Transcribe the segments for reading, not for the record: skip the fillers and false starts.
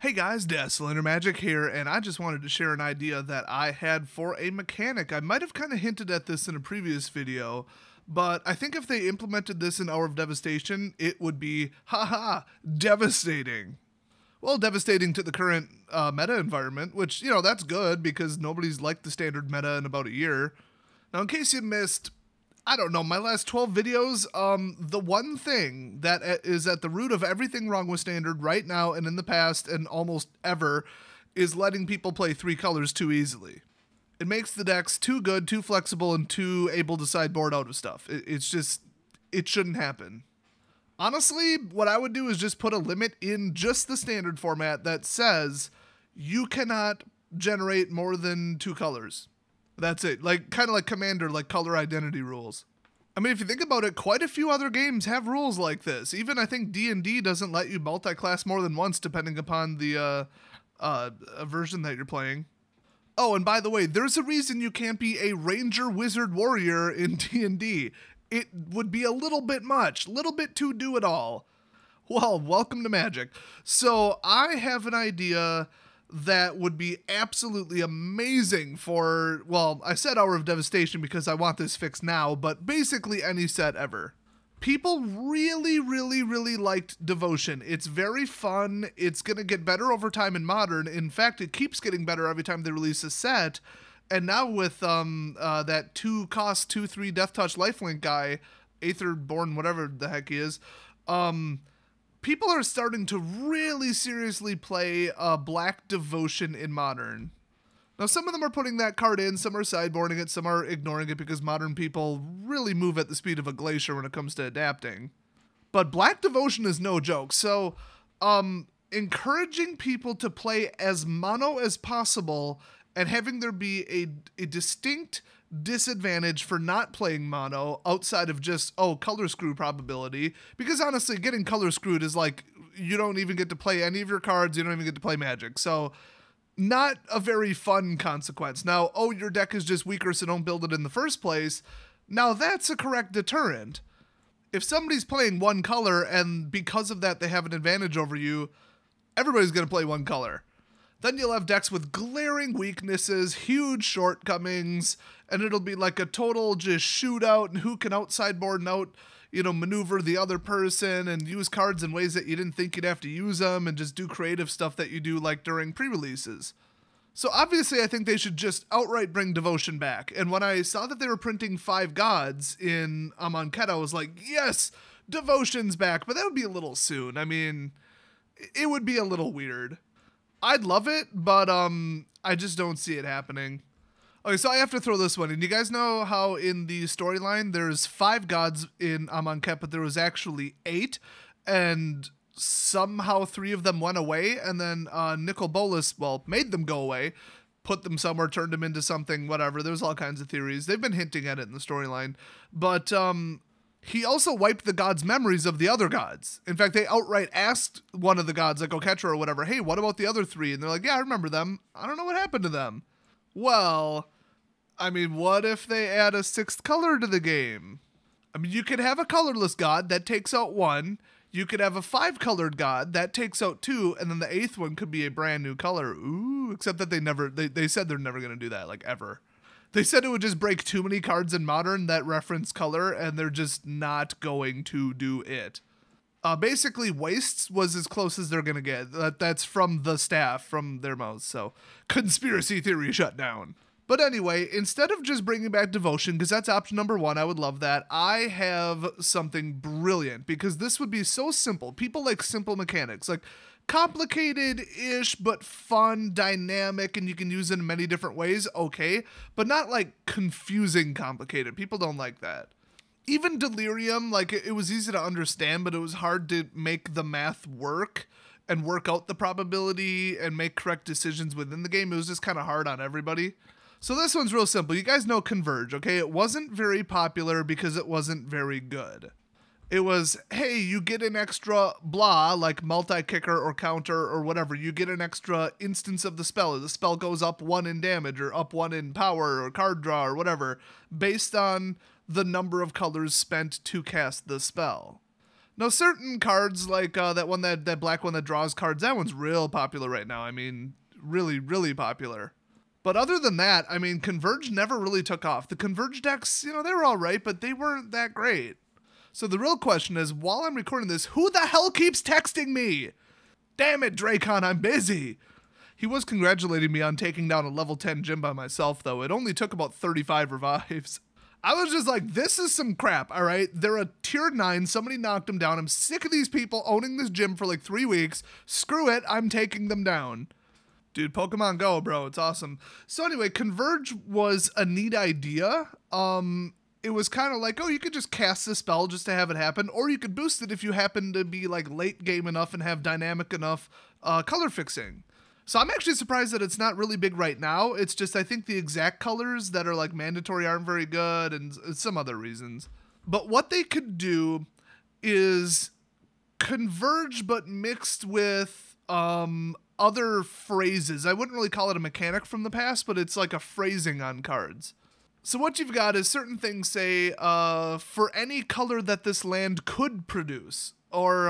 Hey guys, Dazzler Magic here, and I just wanted to share an idea that I had for a mechanic. I might have kind of hinted at this in a previous video, but I think if they implemented this in Hour of Devastation, it would be, haha, devastating. Well, devastating to the current meta environment, which, that's good because nobody's liked the standard meta in about a year. Now, in case you missed, I don't know, my last 12 videos, the one thing that is at the root of everything wrong with Standard right now and in the past and almost ever is letting people play 3 colors too easily. It makes the decks too good, too flexible, and too able to sideboard out of stuff. It shouldn't happen. Honestly, what I would do is just put a limit in just the Standard format that says you cannot generate more than 2 colors. That's it. Kind of like Commander, like color identity rules. I mean, if you think about it, quite a few other games have rules like this. Even I think D&D doesn't let you multi-class more than once, depending upon the version that you're playing. Oh, and by the way, there's a reason you can't be a Ranger, Wizard, Warrior in D&D. It would be a little bit much, a little bit too do-it-all. Well, welcome to Magic. So I have an idea that would be absolutely amazing for, well, I said Hour of Devastation because I want this fixed now, but basically any set ever. People really, really, really liked Devotion. It's very fun. It's going to get better over time in Modern. In fact, it keeps getting better every time they release a set. And now with that 2-cost, 2/3 Death Touch Lifelink guy, Aetherborn, whatever the heck he is, people are starting to really seriously play Black Devotion in Modern. Now, some of them are putting that card in, some are sideboarding it, some are ignoring it because Modern people really move at the speed of a glacier when it comes to adapting. But Black Devotion is no joke, so encouraging people to play as mono as possible and having there be a distinct disadvantage for not playing mono outside of just, color screw probability. Because honestly, getting color screwed is like, you don't even get to play any of your cards, you don't even get to play Magic. So, not a very fun consequence. Now, your deck is just weaker, so don't build it in the first place. Now, that's a correct deterrent. If somebody's playing one color and because of that they have an advantage over you, everybody's going to play one color. Then you'll have decks with glaring weaknesses, huge shortcomings, and it'll be like a total just shootout and who can out-sideboard and maneuver the other person and use cards in ways that you didn't think you'd have to use them and just do creative stuff that you do like during pre-releases. So obviously I think they should just outright bring Devotion back. And when I saw that they were printing 5 gods in Amonkhet, I was like, yes, Devotion's back, but that would be a little soon. I mean, it would be a little weird. I'd love it, but I just don't see it happening. Okay, so I have to throw this one in. You guys know how in the storyline there's 5 gods in Amonkhet, but there was actually 8, and somehow 3 of them went away, and then Nicol Bolas, made them go away, put them somewhere, turned them into something, whatever. There's all kinds of theories. They've been hinting at it in the storyline, but he also wiped the gods' memories of the other gods. In fact, they outright asked one of the gods, like Oketra or whatever, hey, what about the other 3? And they're like, yeah, I remember them. I don't know what happened to them. Well, I mean, what if they add a 6th color to the game? I mean, you could have a colorless god that takes out 1. You could have a 5-colored god that takes out 2, and then the 8th one could be a brand new color. Ooh, except that they said they're never going to do that, like, ever. They said it would just break too many cards in Modern that reference color, and they're just not going to do it. Basically, Wastes was as close as they're going to get. That's from the staff, from their mouths, so conspiracy theory shut down. But anyway, instead of just bringing back Devotion, because that's option number 1, I would love that, I have something brilliant, because this would be so simple. People like simple mechanics, like complicated-ish, but fun, dynamic, and you can use it in many different ways, okay, but not like confusing complicated. People don't like that. Even Delirium, like it was easy to understand, but it was hard to make the math work and work out the probability and make correct decisions within the game. It was just kind of hard on everybody. So this one's real simple. You guys know Converge, okay? It wasn't very popular because it wasn't very good. It was, hey, you get an extra blah, like multi-kicker or counter or whatever. You get an extra instance of the spell. The spell goes up 1 in damage or up 1 in power or card draw or whatever, based on the number of colors spent to cast the spell. Now, certain cards, like that black one that draws cards, that one's real popular right now. I mean, really, really popular. But other than that, I mean, Converge never really took off. The Converge decks, they were all right, but they weren't that great. So the real question is, while I'm recording this, who the hell keeps texting me? Damn it, Dracon, I'm busy. He was congratulating me on taking down a level 10 gym by myself, though. It only took about 35 revives. I was just like, this is some crap, all right? They're a tier 9. Somebody knocked him down. I'm sick of these people owning this gym for like 3 weeks. Screw it. I'm taking them down. Dude, Pokemon Go, bro. It's awesome. So anyway, Converge was a neat idea. It was kind of like, oh, you could just cast the spell just to have it happen, or you could boost it if you happen to be like late game enough and have dynamic enough color fixing. So I'm actually surprised that it's not really big right now. It's just I think the exact colors that are like mandatory aren't very good and some other reasons. But what they could do is Converge but mixed with other phrases. I wouldn't really call it a mechanic from the past, but it's like a phrasing on cards. So what you've got is certain things say, for any color that this land could produce, or,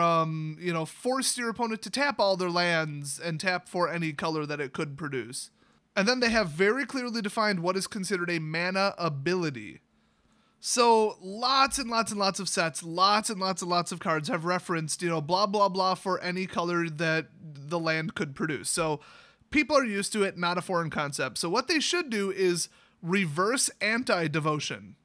force your opponent to tap all their lands and tap for any color that it could produce. And then they have very clearly defined what is considered a mana ability. So lots and lots and lots of sets, lots and lots and lots of cards have referenced, blah, blah, blah for any color that the land could produce. So people are used to it, not a foreign concept. So what they should do is reverse anti-devotion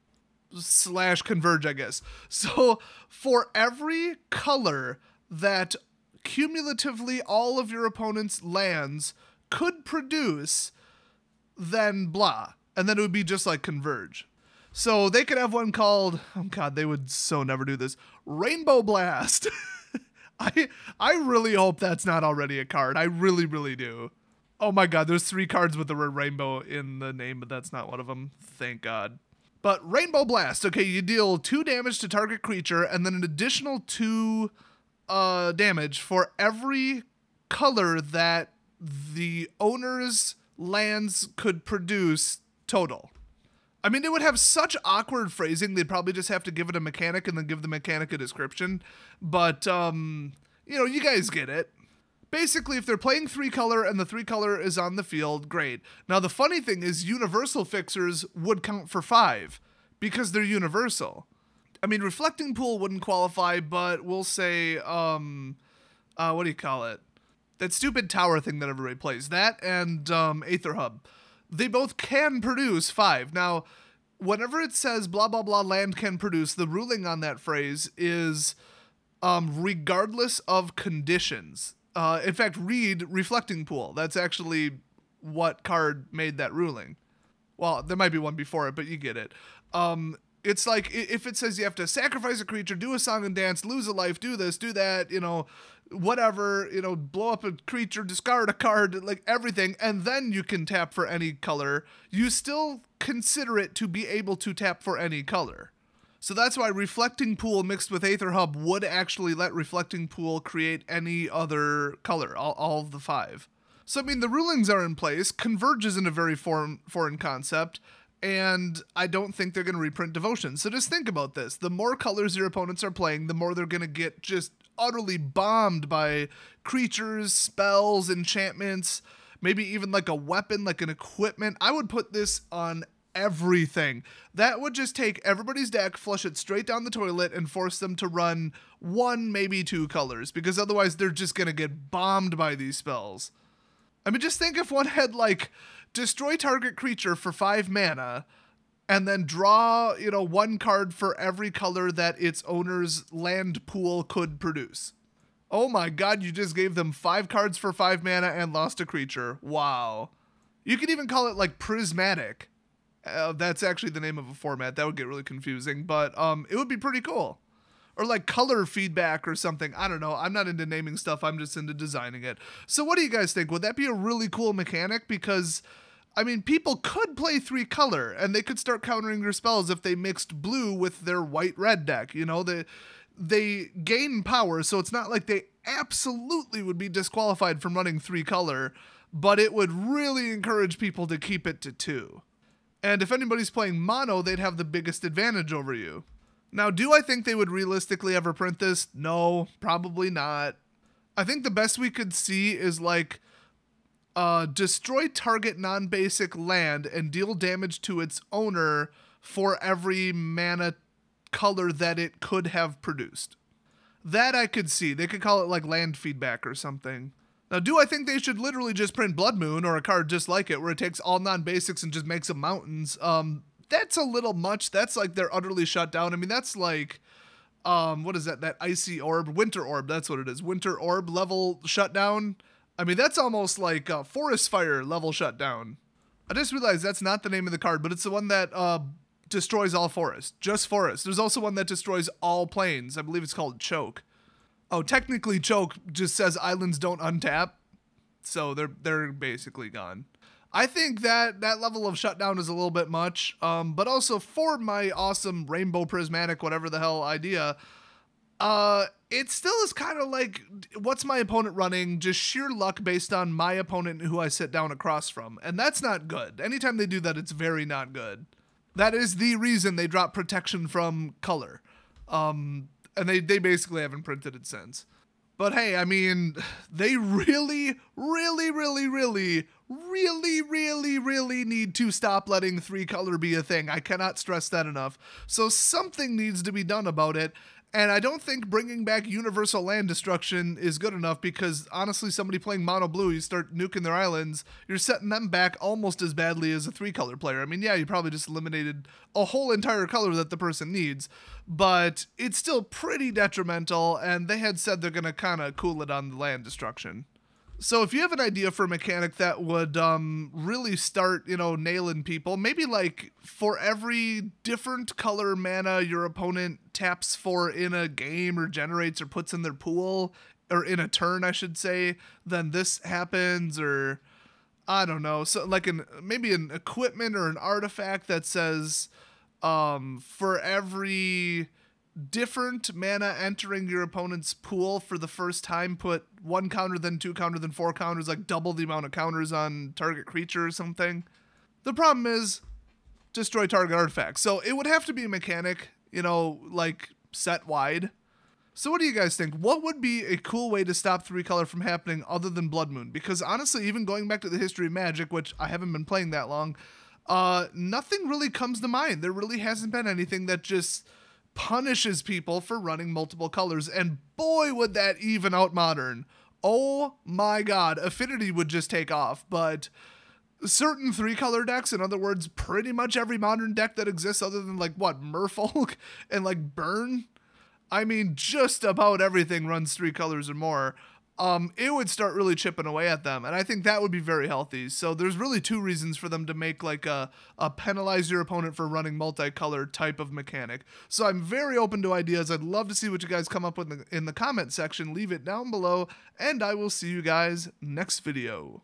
/ Converge, I guess. So for every color that cumulatively all of your opponent's lands could produce, then blah. And then it would be just like Converge. So they could have one called, oh God, they would so never do this, Rainbow Blast. I really hope that's not already a card. I really, really do. Oh my God, there's 3 cards with the word rainbow in the name, but that's not one of them. Thank God. But Rainbow Blast, okay, you deal 2 damage to target creature and then an additional 2 damage for every color that the owner's lands could produce total. I mean, it would have such awkward phrasing, they'd probably just have to give it a mechanic and then give the mechanic a description. But, you guys get it. Basically, if they're playing 3 color and the 3 color is on the field, great. Now, the funny thing is universal fixers would count for 5 because they're universal. I mean, Reflecting Pool wouldn't qualify, but we'll say, what do you call it? That stupid tower thing that everybody plays. That and Aether Hub. They both can produce 5. Now, whenever it says blah, blah, blah, land can produce, the ruling on that phrase is regardless of conditions. In fact, read Reflecting Pool. That's actually what card made that ruling. Well, there might be one before it, but you get it. It's like if it says you have to sacrifice a creature, do a song and dance, lose a life, do this, do that, whatever, blow up a creature, discard a card, like everything, and then you can tap for any color, you still consider it to be able to tap for any color. So that's why Reflecting Pool mixed with Aether Hub would actually let Reflecting Pool create any other color, all of the 5. So, I mean, the rulings are in place. Converge isn't a very foreign concept, and I don't think they're going to reprint Devotion. So just think about this. The more colors your opponents are playing, the more they're going to get just utterly bombed by creatures, spells, enchantments, maybe even like a weapon, like an equipment. I would put this on everything. That would just take everybody's deck, flush it straight down the toilet, and force them to run 1, maybe 2 colors, because otherwise they're just going to get bombed by these spells. I mean, just think if one had, like, destroy target creature for 5 mana, and then draw, 1 card for every color that its owner's land pool could produce. Oh my God, you just gave them 5 cards for 5 mana and lost a creature. Wow. You could even call it, like, Prismatic. That's actually the name of a format. That would get really confusing, but it would be pretty cool. Or like color feedback or something. I don't know. I'm not into naming stuff. I'm just into designing it. So what do you guys think? Would that be a really cool mechanic? Because, I mean, people could play 3 color and they could start countering your spells if they mixed blue with their white-red deck. They gain power, so it's not like they absolutely would be disqualified from running 3 color, but it would really encourage people to keep it to 2. And if anybody's playing mono, they'd have the biggest advantage over you. Now, do I think they would realistically ever print this? No, probably not. I think the best we could see is like destroy target non-basic land and deal damage to its owner for every mana color that it could have produced. That I could see. They could call it like land feedback or something. Now, do I think they should literally just print Blood Moon or a card just like it where it takes all non-basics and just makes them mountains? That's a little much. That's like they're utterly shut down. I mean, that's like, what is that? That icy orb, winter orb. That's what it is. Winter orb level shutdown. I mean, that's almost like forest fire level shutdown. I just realized that's not the name of the card, but it's the one that destroys all forest. Just forest. There's also one that destroys all plains. I believe it's called Choke. Oh, technically Choke just says islands don't untap. So they're basically gone. I think that level of shutdown is a little bit much, but also for my awesome rainbow prismatic whatever the hell idea, it still is kind of like, what's my opponent running? Just sheer luck based on my opponent who I sit down across from, and that's not good. Anytime they do that, it's very not good. That is the reason they dropped protection from color, and they basically haven't printed it since. But hey, I mean, they really need to stop letting 3-color be a thing. I cannot stress that enough. So something needs to be done about it. And I don't think bringing back universal land destruction is good enough because, honestly, somebody playing mono blue, you start nuking their islands, you're setting them back almost as badly as a 3-color player. I mean, yeah, you probably just eliminated a whole entire color that the person needs, but it's still pretty detrimental, and they had said they're going to kind of cool it on the land destruction. So if you have an idea for a mechanic that would really start, nailing people, maybe like for every different color mana your opponent taps for in a game or generates or puts in their pool, or in a turn, I should say, then this happens, or I don't know. So like maybe an equipment or an artifact that says for every different mana entering your opponent's pool for the first time, put 1 counter, then 2 counter, then 4 counters, like double the amount of counters on target creature or something. The problem is destroy target artifacts. So it would have to be a mechanic, like set wide. So what do you guys think? What would be a cool way to stop 3-color from happening other than Blood Moon? Because honestly, even going back to the history of Magic, which I haven't been playing that long, nothing really comes to mind. There really hasn't been anything that just punishes people for running multiple colors, and boy would that even out Modern. Oh my god, Affinity would just take off, but certain 3-color decks, in other words, pretty much every Modern deck that exists other than like what, Merfolk and like Burn, I mean just about everything runs 3 colors or more. It would start really chipping away at them, and I think that would be very healthy. So there's really 2 reasons for them to make like a penalize your opponent for running multicolor type of mechanic. So I'm very open to ideas. I'd love to see what you guys come up with in the comment section. Leave it down below, and I will see you guys next video.